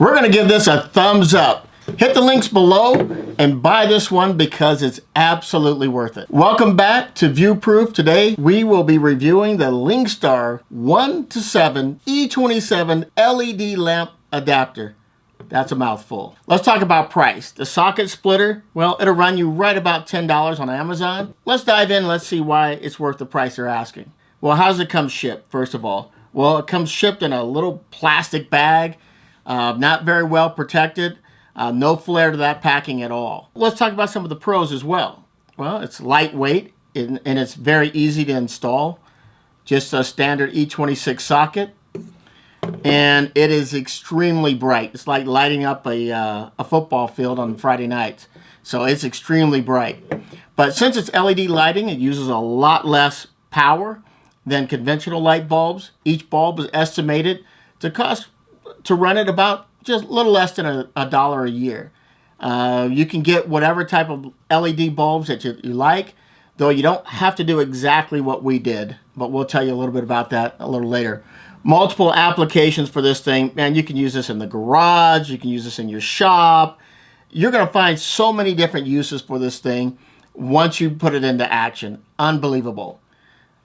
We're going to give this a thumbs up. Hit the links below and buy this one because it's absolutely worth it. Welcome back to ViewProof. Today we will be reviewing the lingstar 1:7 E27 LED lamp adapter. That's a mouthful. Let's talk about price. The socket splitter, well, it'll run you right about $10 on Amazon. Let's dive in and let's see why it's worth the price they're asking. Well, how does it come shipped, first of all? Well, it comes shipped in a little plastic bag, not very well protected. No flare to that packing at all. Let's talk about some of the pros as well. Well, it's lightweight and it's very easy to install. Just a standard E26 socket. And it is extremely bright. It's like lighting up a football field on Friday nights. So it's extremely bright. But since it's LED lighting, it uses a lot less power than conventional light bulbs. Each bulb is estimated to run at about just a little less than a dollar a year. You can get whatever type of LED bulbs that you like, though you don't have to do exactly what we did, but we'll tell you a little bit about that a little later. Multiple applications for this thing. Man, you can use this in the garage, you can use this in your shop. You're going to find so many different uses for this thing once you put it into action. Unbelievable.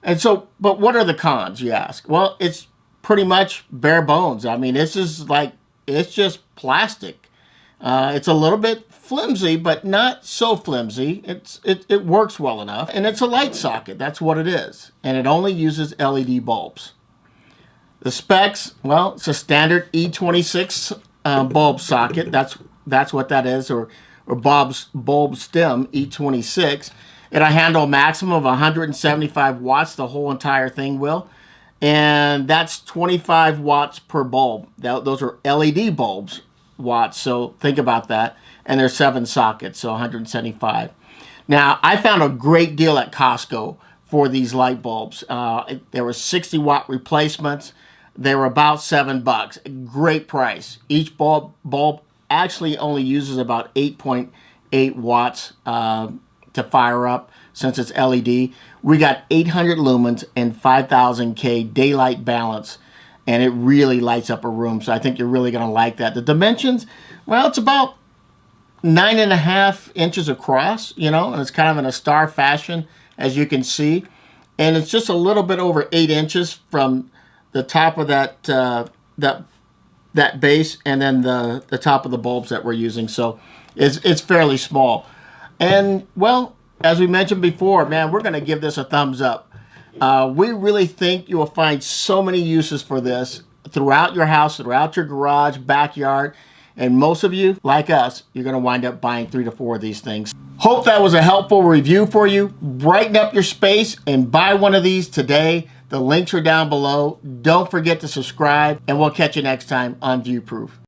And so, but what are the cons, you ask? Well, it's pretty much bare bones. I mean, this is like, it's just plastic. It's a little bit flimsy, but not so flimsy. It works well enough. And it's a light socket. That's what it is. And it only uses LED bulbs. The specs, well, it's a standard E26 bulb socket. That's what that is, or bulb stem E26. It'll handle a maximum of 175 watts. The whole entire thing will. And that's 25 watts per bulb. Those are LED bulbs watts, so think about that. And there's 7 sockets, so 175. Now, I found a great deal at Costco for these light bulbs. There were 60 watt replacements. They were about $7. Great price. Each bulb actually only uses about 8.8 watts to fire up. Since it's LED, we got 800 lumens and 5000 K daylight balance, and it really lights up a room. So I think you're really going to like that. The dimensions, well, it's about 9.5 inches across, you know, and it's kind of in a star fashion, as you can see, and it's just a little bit over 8 inches from the top of that base, and then the top of the bulbs that we're using. So it's fairly small, and well, as we mentioned before, man, we're going to give this a thumbs up. We really think you will find so many uses for this throughout your house, throughout your garage, backyard, and most of you, like us, you're going to wind up buying 3 to 4 of these things. Hope that was a helpful review for you. Brighten up your space and buy one of these today. The links are down below. Don't forget to subscribe, and we'll catch you next time on ViewProof.